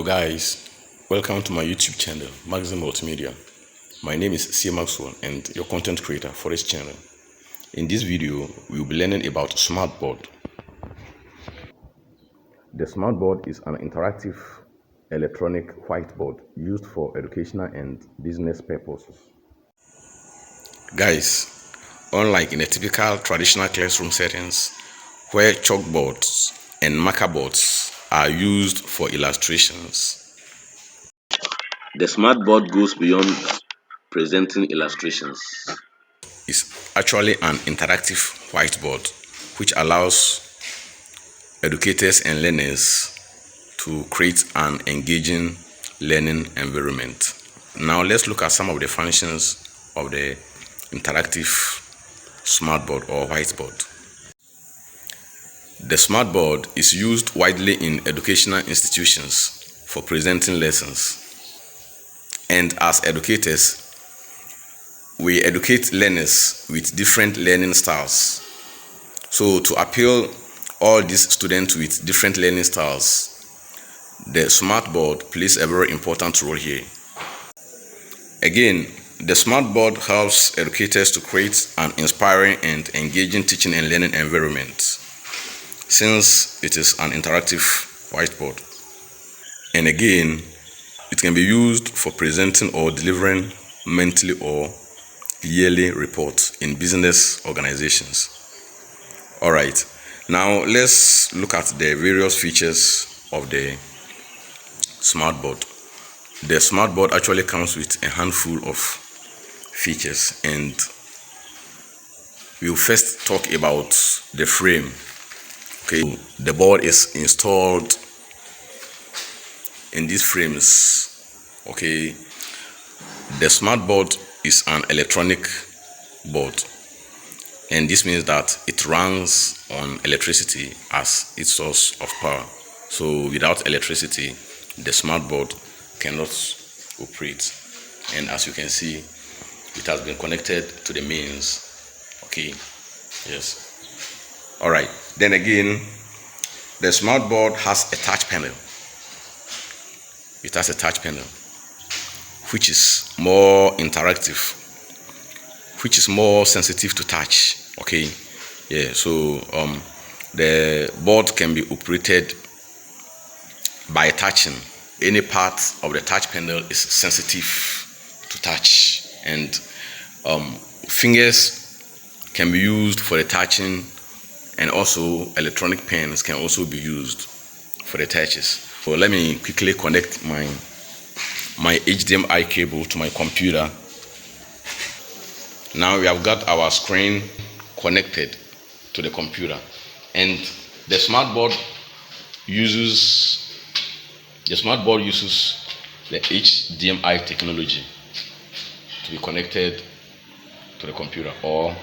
Hello guys, welcome to my YouTube channel, Maxim Multimedia. My name is C. Maxwell and your content creator for this channel. In this video, we will be learning about Smartboard. The Smartboard is an interactive electronic whiteboard used for educational and business purposes. Guys, unlike in a typical traditional classroom settings where chalkboards and marker boards are used for illustrations, the Smartboard goes beyond presenting illustrations. It's actually an interactive whiteboard which allows educators and learners to create an engaging learning environment. Now let's look at some of the functions of the interactive Smartboard or whiteboard. The Smartboard is used widely in educational institutions for presenting lessons. And as educators, we educate learners with different learning styles. So to appeal all these students with different learning styles, the Smartboard plays a very important role here. Again, the Smartboard helps educators to create an inspiring and engaging teaching and learning environment, since it is an interactive whiteboard. And again, it can be used for presenting or delivering monthly or yearly reports in business organizations. Alright, now let's look at the various features of the Smartboard. The Smartboard actually comes with a handful of features, and we'll first talk about the frame. Okay, the board is installed in these frames. Okay, the Smartboard is an electronic board, and this means that it runs on electricity as its source of power. So without electricity, the Smartboard cannot operate. And as you can see, it has been connected to the mains. Okay, yes. All right, then again, the Smartboard has a touch panel. It has a touch panel which is more interactive, which is more sensitive to touch. Okay, yeah, so the board can be operated by touching. Any part of the touch panel is sensitive to touch, and fingers can be used for the touching, and also electronic pens can also be used for the touches. So let me quickly connect my HDMI cable to my computer. Now we have got our screen connected to the computer, and the Smartboard uses the HDMI technology to be connected to the computer, or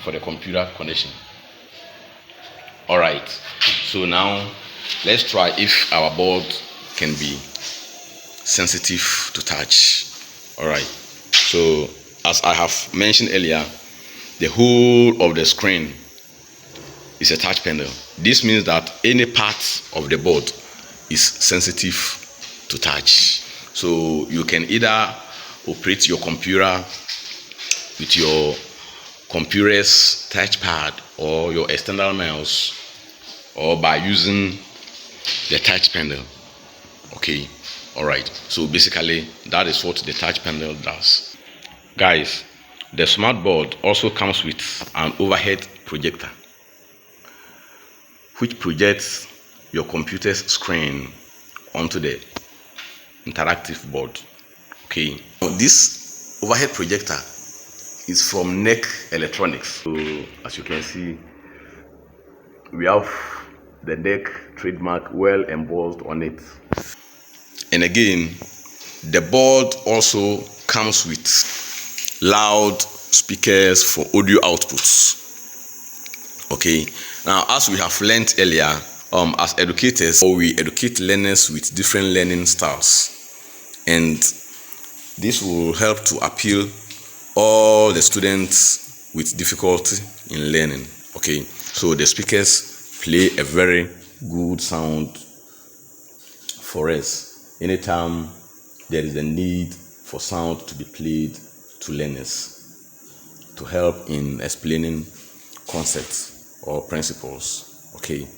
for the computer connection. All right, so now let's try if our board can be sensitive to touch. All right, so as I have mentioned earlier, the whole of the screen is a touch panel. This means that any part of the board is sensitive to touch. So you can either operate your computer with your computer's touchpad or your external mouse, or by using the touch panel. Okay, all right, so basically that is what the touch panel does. Guys, the Smartboard also comes with an overhead projector which projects your computer's screen onto the interactive board. Okay, this overhead projector is from NEC Electronics. So as you can see, we have the NEC trademark well embossed on it. And again, the board also comes with loud speakers for audio outputs. Okay, now as we have learned earlier, as educators, we educate learners with different learning styles, and this will help to appeal all the students with difficulty in learning. Okay, so the speakers play a very good sound for us. anytime there is a need for sound to be played to learners to help in explaining concepts or principles. Okay.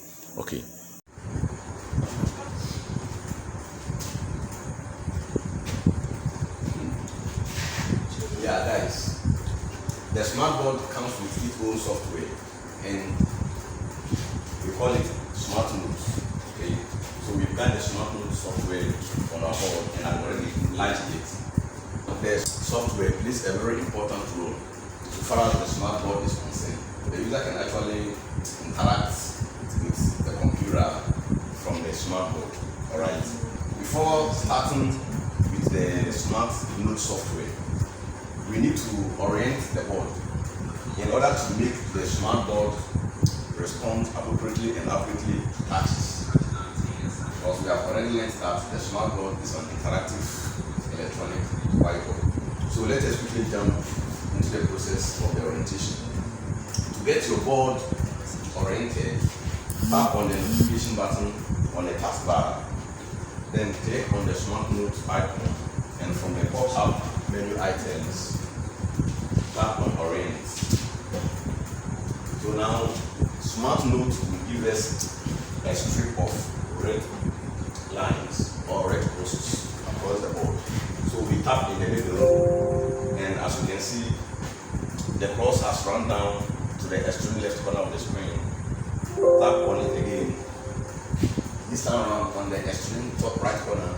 Yeah, guys, the smartboard comes with its own software, and we call it Smart Notes. Okay, so we've got the Smart Notes software on our board, and I've already launched it. The software plays a very important role so far as the smartboard is concerned. The user can actually interact with the computer from the smartboard. All right. Before starting with the Smart Notes software, we need to orient the board in order to make the smartboard respond appropriately and accurately to touches. Because we have already learned that the smartboard is an interactive electronic whiteboard. So let us quickly jump into the process of the orientation. To get your board oriented, tap on the notification button on the taskbar, then click on the Smart Notes icon, and from the pop-up menu items, tap on Orient. So now, Smart Notes will give us a strip of red lines or red crosses across the board. So we tap in the middle, and as you can see, the cross has run down to the extreme left corner of the screen. Tap on it again. This time around on the extreme top right corner.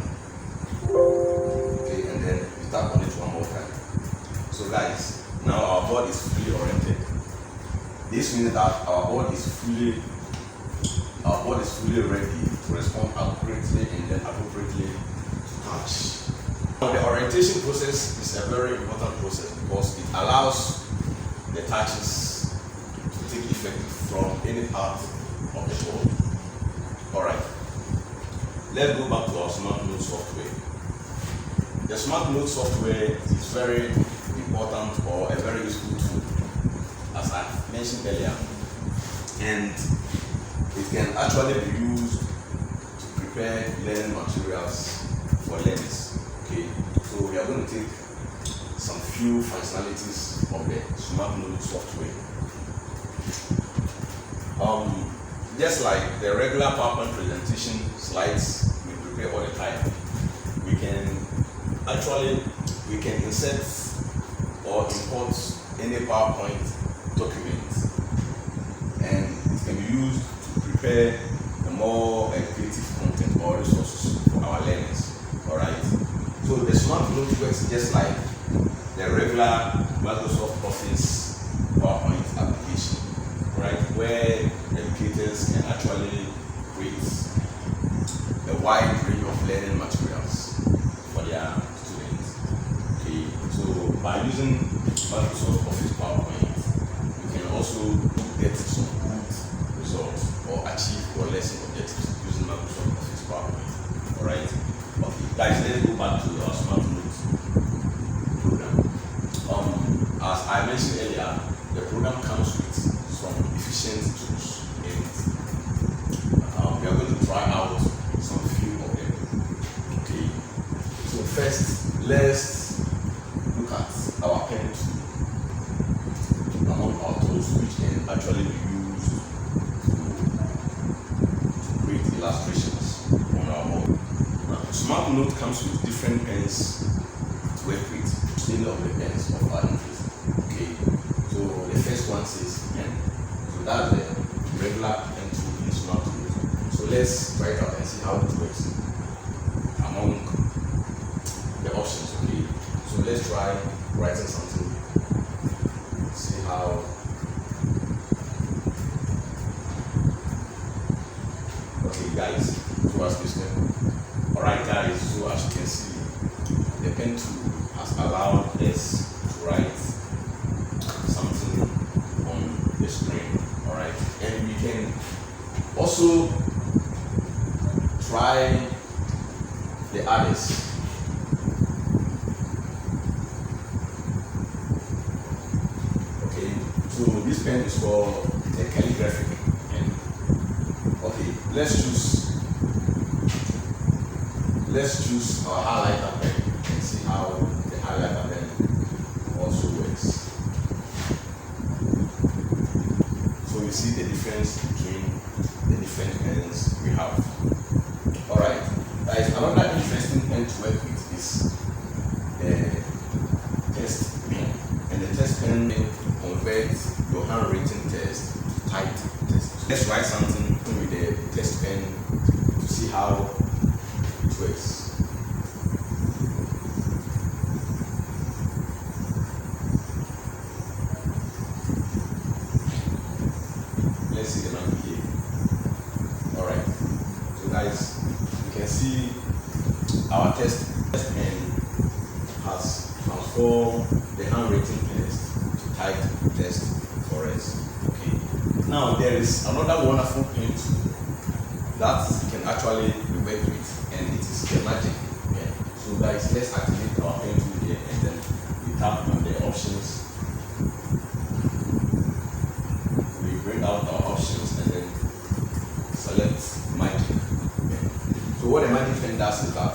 Okay, and then we tap on it one more time. So guys, now our board is fully oriented. This means that our board is fully ready to respond accurately and then appropriately to touch. Now, the orientation process is a very important process because it allows the touches to take effect from any part of the board. Alright, let's go back to our Smart Notes software. The Smart Notes software is very important or a very useful tool, as I mentioned earlier, and it can actually be used to prepare learning materials for learners. Okay, so we are going to take some few functionalities of the Smart Notes software. Just like the regular PowerPoint presentation slides we prepare all the time, we can insert or import any PowerPoint document, and it can be used to prepare a more creative content or resources for our learners. Alright, so the Smart Notes works just like the regular Microsoft Office PowerPoint application, right, where educators can actually create a wide range of learning materials for their students. Okay, so by using Microsoft Office PowerPoint, you can also get some good results or achieve your lesson objectives using Microsoft Office PowerPoint. Alright, okay, guys, let's go back to our Smart Notes program. As I mentioned earlier, the program comes with some efficient tools, and we are going to try out some few of them. Okay, so first, let's look at our pen tool among our tools, which can actually be used to create illustrations on our board. Now, Smart Note comes with different pens to work with, any of the pens of our interest. Okay, so the first one says pen. So that's the regular pen tool in Smart Note. So let's try it out and see how it works among the options. Okay, so let's try writing something. See how. Okay, guys, so as listening. Alright, guys, so as you can see, the pen tool has allowed us to write something on the screen. Alright, and we can also try the others. Okay, so this pen is called a calligraphic pen. Okay, let's choose let's choose our highlighter pen and see how the highlighter pen also works. So you see the difference between the different pens we have. Alright, guys, another interesting pen to work with is the test pen. And the test pen converts your handwritten text to typed text. Let's write something with the test pen to see how it works. Let's see the number here. Alright, so guys, you can see our test pen has transformed the handwritten text to typed text for us. Okay. Now there is another wonderful pen that you can actually work with, and it is the magic. Yeah. So guys, let's activate our pen tool here, and then we tap on the options. We bring out our options and then select magic. Yeah. So what the magic pen does is that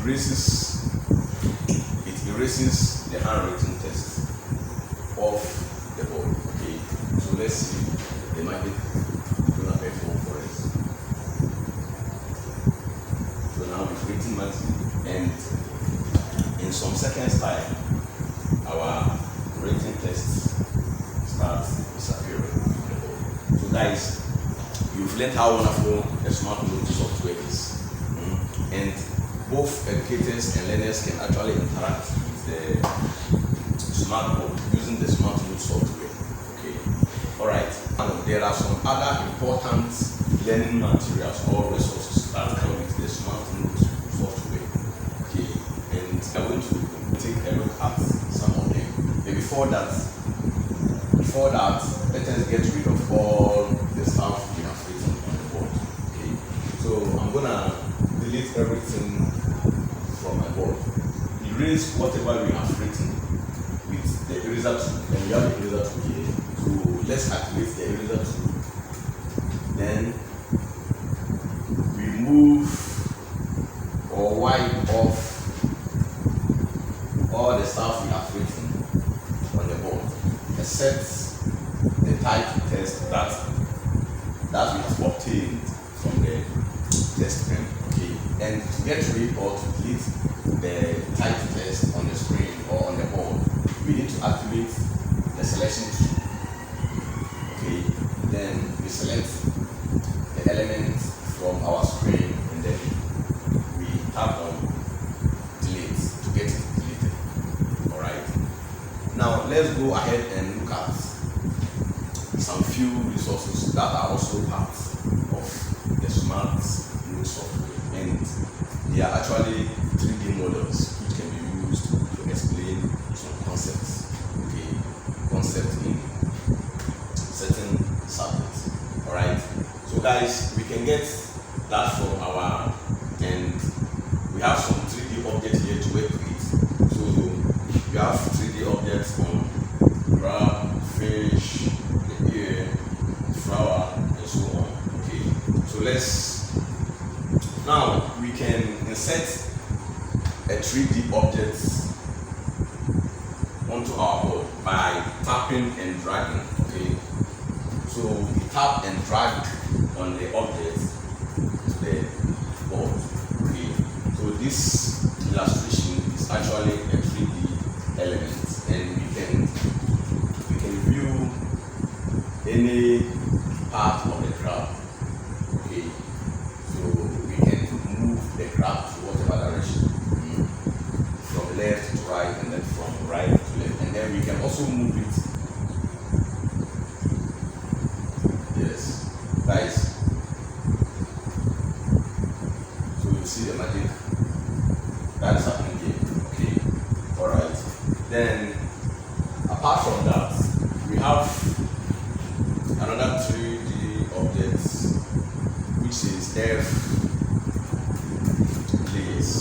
it erases the handwritten text off the board. Okay. So let's see the magic gonna perform for us. So now we've written magic, and in some seconds time, our written text starts disappearing from the board. So guys, you've learned how wonderful the Smart Note software is. And both educators and learners can actually interact with the Smart Note using the Smart Note software. Okay. Alright. And there are some other important learning materials or resources that come with the Smart Note software. Okay. And I'm going to take a look at some of them. But before that, let us get rid of all the stuff we have written on the board. Okay. So I'm gonna delete everything from my board. Erase whatever we have written with the eraser tool, and we have the eraser tool here. So let's activate the eraser tool. Then remove or wipe off all the stuff we have written on the board, except the typed text that we have obtained from the test pen. Okay. And to get rid or to delete the typed text on the screen or on the board, we need to activate the selection tool. Okay. Then we select the element from our screen, and then we tap on delete to get it deleted. Alright. Now let's go ahead and look at some few resources that are also part of the Smart Note software, and they are actually 3D models which can be used to explain some concepts. Okay, concepts in certain subjects. Alright, so guys, we can get that from our, and we have some 3D objects here to work with. So you have 3D objects on crab, fish, the ear, flower, and so on. Okay, so now we can insert a 3D object onto our board by tapping and dragging. Okay, so we tap and drag on the object to the board. Okay, so this illustration is actually a 3D element, and we can view any part of the crab. Okay, so we can move the crab to whatever direction, from left to right, and then from right to left, and then we can also move it. Yes, guys. So you see the magic that is happening here. Okay, all right. Then apart from that, we have another 3D object, which is F layers.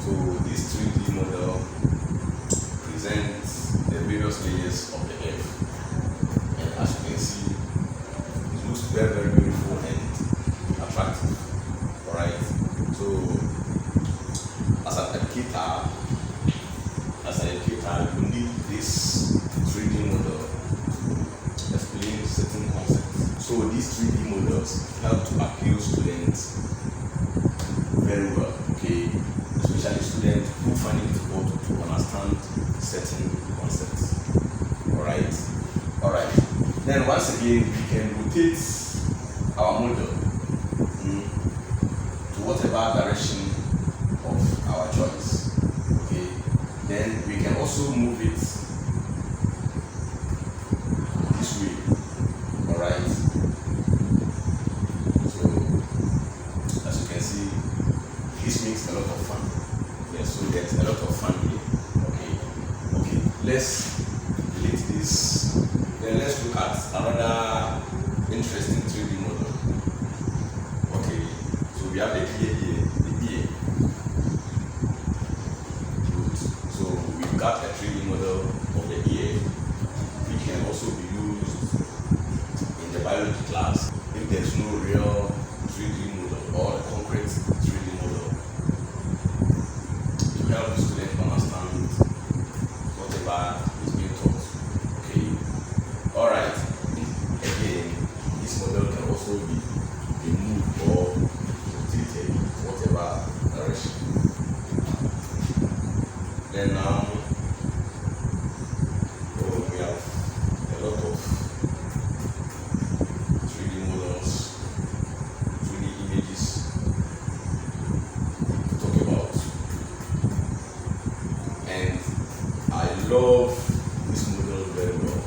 So this 3D model presents the various layers of the F, and as you can see, it looks very, very beautiful and attractive. Alright, so this 3D model to explain certain concepts. So these 3D models help to appeal students very well, okay, especially students who find it difficult to understand certain concepts. Alright. Then once again, we can rotate our model to whatever direction of our choice. Okay. Then we can also move it this way. Alright. So as you can see, this makes a lot of fun. Yes, so there's a lot of fun here. Okay. Let's delete this. Then let's look at another interesting 3D model. Okay, so we have the ear here, the ear. Good. So we've got a 3D model of the ear, which can also be used in the biology class if there's no real 3D model or a concrete 3D model to help the student understand whatever is being taught. Okay. Alright. Again, this model can also be removed or rotated in whatever direction. Then now, we have a lot of 3D models, 3D images to talk about. And I love this model very well.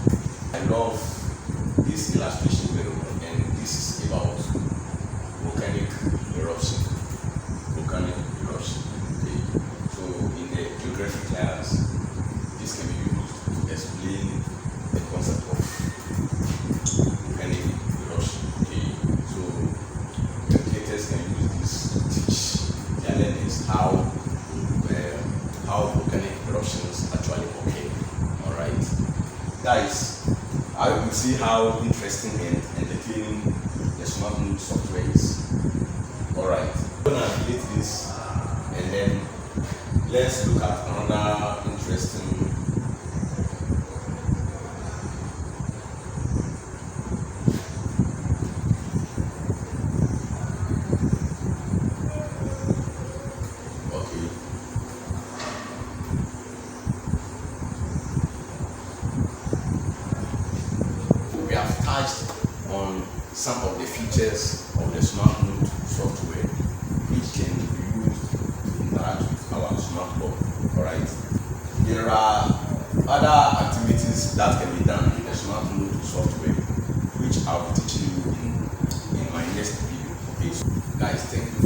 I love this illustration very well, and this is about volcanic eruption. Okay. So in the geography class, this can be used to explain the concept of volcanic eruption. Okay. So educators can use this to teach their learners how volcanic eruptions actually occur. Alright. Guys, I will see how interesting and entertaining the SmartNote software is. Alright, I'm gonna delete this and then let's look at another interesting on some of the features of the SmartNote software which can be used to interact with our smartboard. Alright. There are other activities that can be done in the SmartNote software which I will teach you in my next video. Okay, so guys, thank you